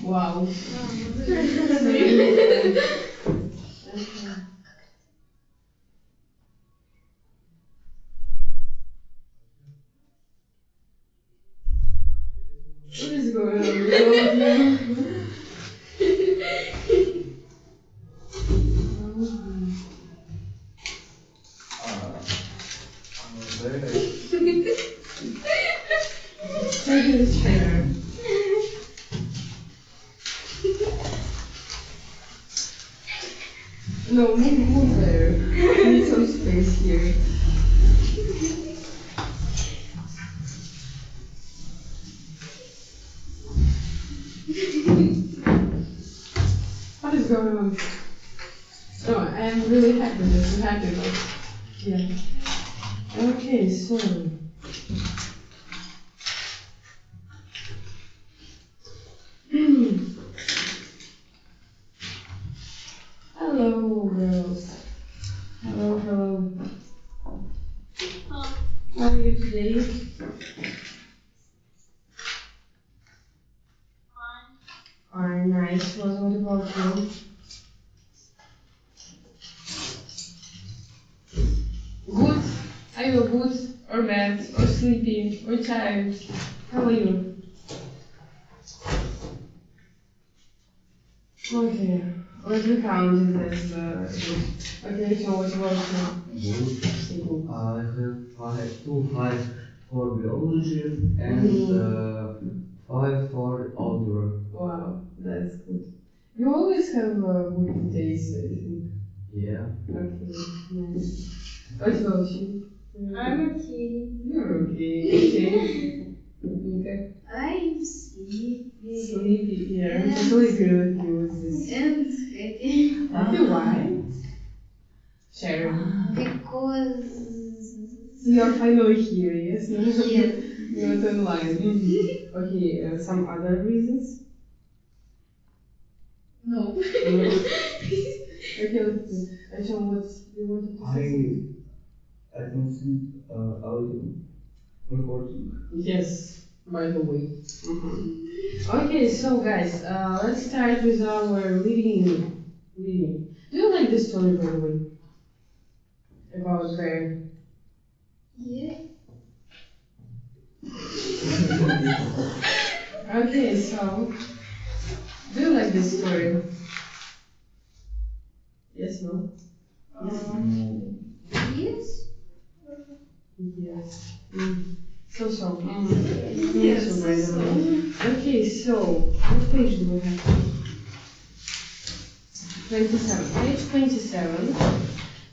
Wow. What is going on with all of you? Take this chair. No, move there. I need some space here. What is going on? No, I am really happy that you had it. Yeah. Okay, so. Hello, girls. Hello. How are you today? Fine, nice. What about you? Good? Are you good or bad or sleepy or tired? How are you? Okay, let me count it as good. Okay, so what about you? Good. I have 2 5 for biology and 5 for algebra. Wow, that's good. You always have good days, I think. Yeah. Okay, nice. What about you? I'm okay. You're okay. Okay. Okay. I'm sleepy. Sleepy. Yeah, I'm totally agree with you with this. And happy. Happy why? Sharon. Because You're finally here, yes? Yes. Not online. Okay, some other reasons? No. Okay, let's see. Asham, what you wanted to say? I don't think audio recording. Yes, by the way. Okay, so guys, let's start with our reading. Do you like this story, by the way? About bear? Yeah. Okay, so do you like this story? Yes, no? Yes. Yes. So. Yes. Okay, so what page do we have? 27. Page 27.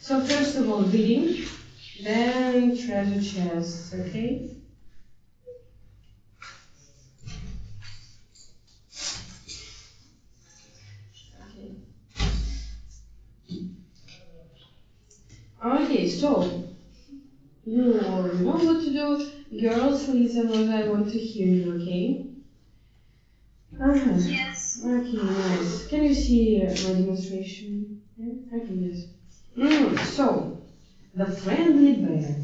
So first of all, reading, then treasure chests, okay? Okay, so you know what to do. Girls, listen what I want to hear you, okay? Yes. Okay, nice. Can you see my demonstration? Yeah? Okay, yes. So, the friendly bear.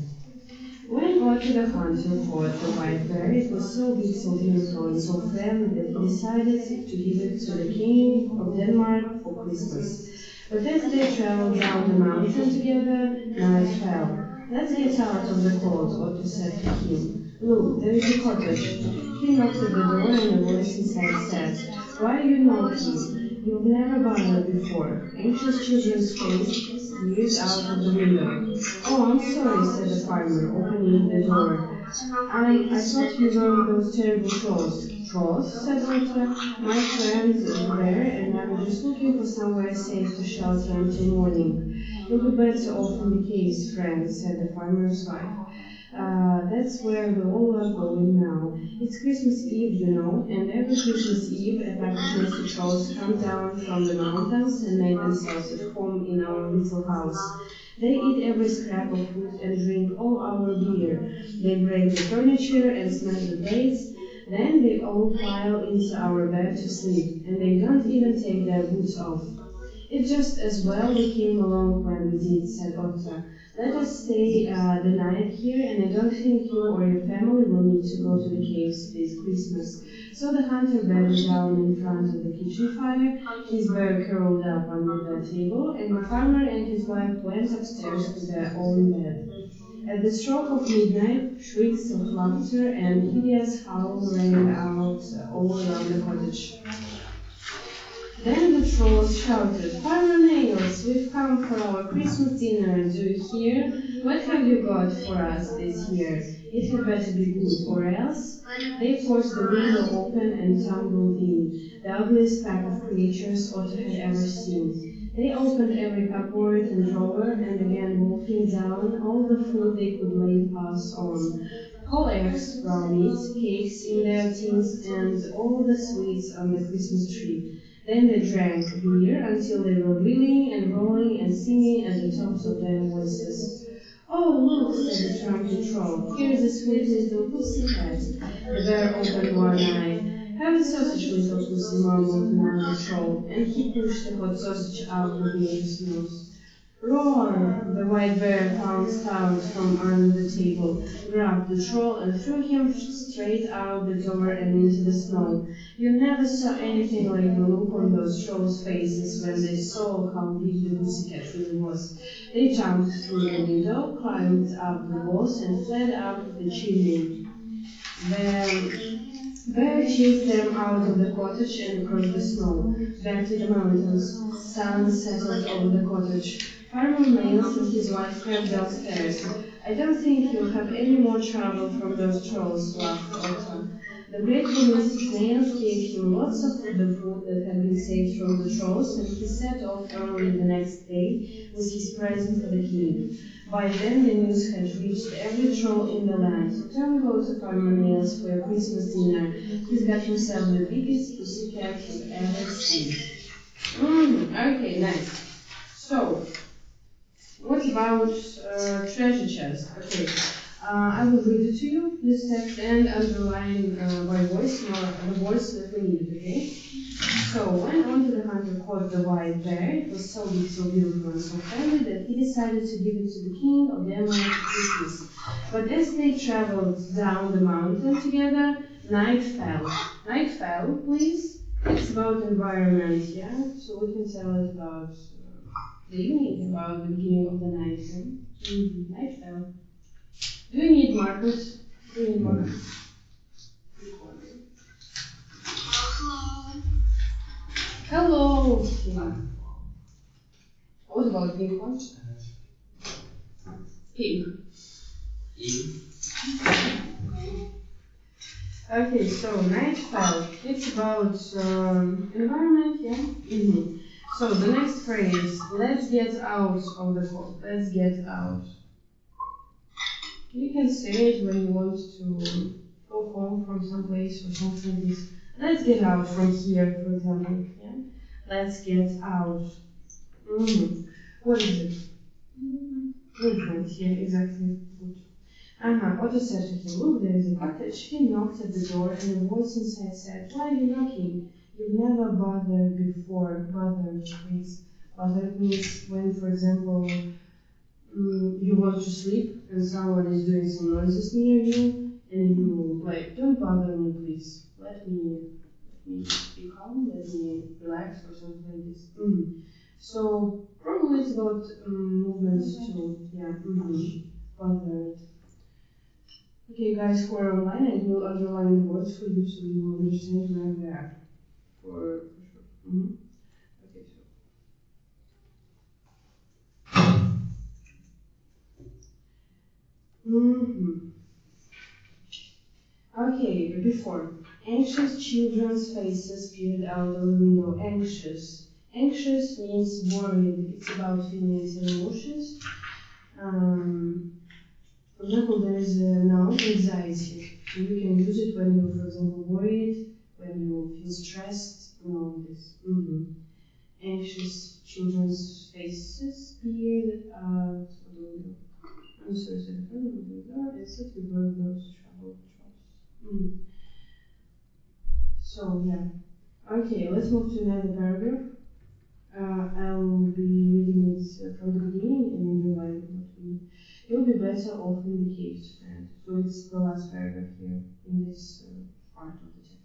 When Ольga the hunter caught the white bear, it was so big, so beautiful, and so friendly that he decided to give it to the king of Denmark for Christmas. But as they traveled down the mountain together, night fell. Let's get out of the cold, Otto said to him. Look, there is a cottage. He knocked at the door and a voice inside said, Why are you knocking? You've never bothered before. Anxious children's face peered out of the window. Oh, I'm sorry, said the farmer, opening the door. I thought you were those terrible trolls. Trolls, said Otto. My friend is there, and I'm just looking for somewhere safe to shelter until morning. You'll be better off in the caves, friend, said the farmer's wife. That's where we all are going now. It's Christmas Eve, you know, and every Christmas Eve a pack of nasty trolls come down from the mountains and make themselves at home in our little house. They eat every scrap of food and drink all our beer. They break the furniture and smash the plates. Then they all pile into our bed to sleep, and they don't even take their boots off. It's just as well we came along when we did, said Otta. Let us stay the night here, and I don't think you or your family will need to go to the caves this Christmas. So the hunter bedded down in front of the kitchen fire, his bear curled up under the table, and the farmer and his wife went upstairs to their own bed. At the stroke of midnight, shrieks of laughter and hideous howl rang out all around the cottage. Then the trolls shouted, "Farmer Nails, we've come for our Christmas dinner, do you hear? What have you got for us this year? It had better be good, or else." They forced the window open and tumbled in, the ugliest pack of creatures Otto had ever seen. They opened every cupboard and drawer and began wolfing down all the food they could lay paws on. Whole eggs, raw meat, cakes in their tins, and all the sweets on the Christmas tree. Then they drank beer until they were reeling and rolling and singing at the tops of their voices. "Oh, look," said the trumpet troll, "here's the sweet little pussy cat." The bear opened one eye. "Have a sausage, little pussy," mumbled another troll, and he pushed the hot sausage out the bear's nose. "Roar!" The white bear pounced out from under the table, grabbed the troll, and threw him straight out the door and into the snow. You never saw anything like the look on those trolls' faces when they saw how big the pussycat really was. They jumped through the window, climbed up the walls, and fled up the chimney. The bear chased them out of the cottage and across the snow, back to the mountains. Silence settled over the cottage. Farmer Nails and his wife crept downstairs. "I don't think you'll have any more trouble from those trolls," laughed Otto. The grateful Mrs. Nails gave him lots of the food that had been saved from the trolls, and he set off early the next day with his present for the king. By then the news had reached every troll in the land. "Don't go to Farmer Nails for your Christmas dinner. He's got himself the biggest pussycat you've ever seen." Okay, nice. So, what about treasure chest? Okay, I will read it to you, this text, and underline by voice, the voice that we need, okay? So, when onto the hunter caught the white bear, it was so big, so beautiful, and so friendly that he decided to give it to the king of Denmark for Christmas. But as they traveled down the mountain together, night fell. Night fell, please? It's about environment, yeah? So we can tell it about the evening, about the beginning of the night. Night fell. Do you need markers? Do you need markers? Hello. Yeah. What about pink one? Pink. Okay, so night fell. It's about environment, yeah? So the next phrase, let's get out of the cold. Let's get out. You can say it when you want to go home from some place or something like this. Let's get out from here, for example. Yeah? Let's get out. What is it? Movement, yeah, exactly. Good. Otto said to him, "Look, there is a cottage." He knocked at the door, and a voice inside said, "Why are you knocking? You've never bothered before." Bothered means, bothered means when, for example, you want to sleep and someone is doing some noises near you, and you like, "Don't bother me, please. Let me be calm, let me relax," or something like this. So probably it's about movements too. Yeah. Bothered. Okay, guys who are online, I will underline the words for you so you will understand where they are. For sure. Okay, so. Okay, but before. Anxious children's faces peered out of the window. Anxious. Anxious means worried. It's about feelings and emotions. For example, there is a noun, anxiety. So you can use it when you're, for example, worried, when you feel stressed, and all this. Anxious children's faces peered out of the window. I'm sorry, so the front of the door is it with one of those troubled trolls. So, yeah. Okay, let's move to another paragraph. I'll be reading it from the beginning and then you like what we need. You'll be better off in the case, friend. So it's the last paragraph here in this part of the text.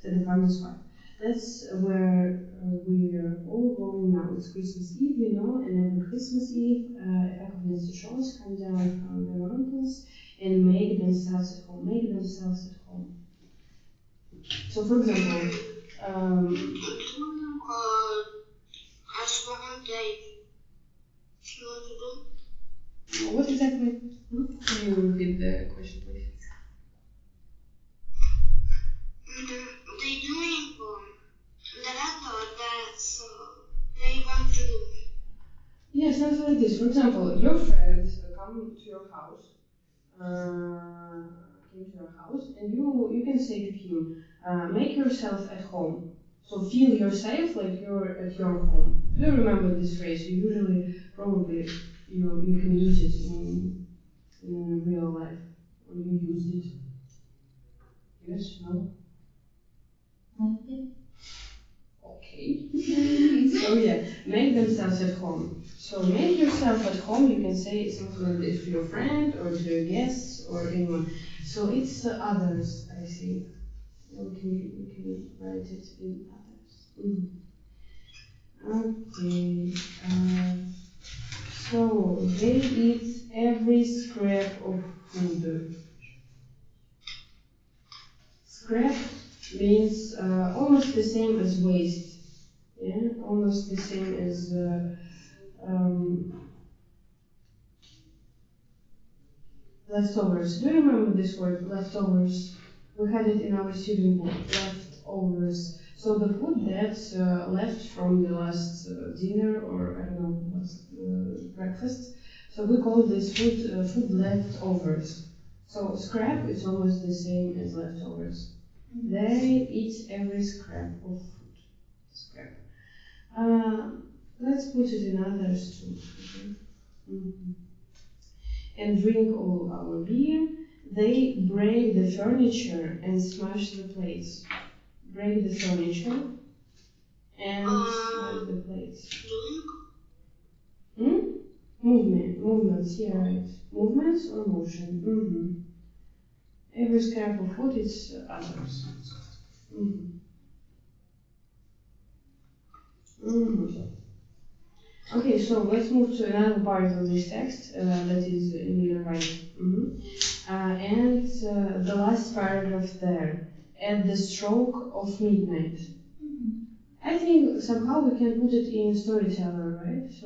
So the famous part. That's where we're all going now. It's Christmas Eve, you know, and every Christmas Eve, effectiveness shows come down from the mountains and make themselves at home. Make themselves at home. So, for example, Ask one day. You want to do? what exactly? Can you repeat the question, please? They doing that or that, so they want to do. Yes, something like this. For example, your friends come to your house, and you can say to him, make yourself at home. So feel yourself like you're at your home. Do you remember this phrase? You usually, probably, you can use it in real life, or you used it. Yes, no? Okay. So yeah, make themselves at home. So make yourself at home, you can say something like this to your friend or to your guests or anyone. So it's others, I think. We can write it in others. Okay. So they eat every scrap of food. Scrap means almost the same as waste. Yeah, almost the same as leftovers. Do you remember this word, leftovers? We had it in our student book, leftovers. So the food that's left from the last dinner or I don't know what's breakfast. So we call this food food leftovers. So scrap is almost the same as leftovers. They eat every scrap of food. Scrap. Let's put it in others too. Okay? And drink all our beer. They break the furniture and smash the plates. Break the furniture and smash the plates. Movements, yeah, right. Movements or motion. Every scrap of food is others. Okay, so let's move to another part of this text that is in your right. And the last paragraph there, at the stroke of midnight. I think somehow we can put it in storyteller, right? So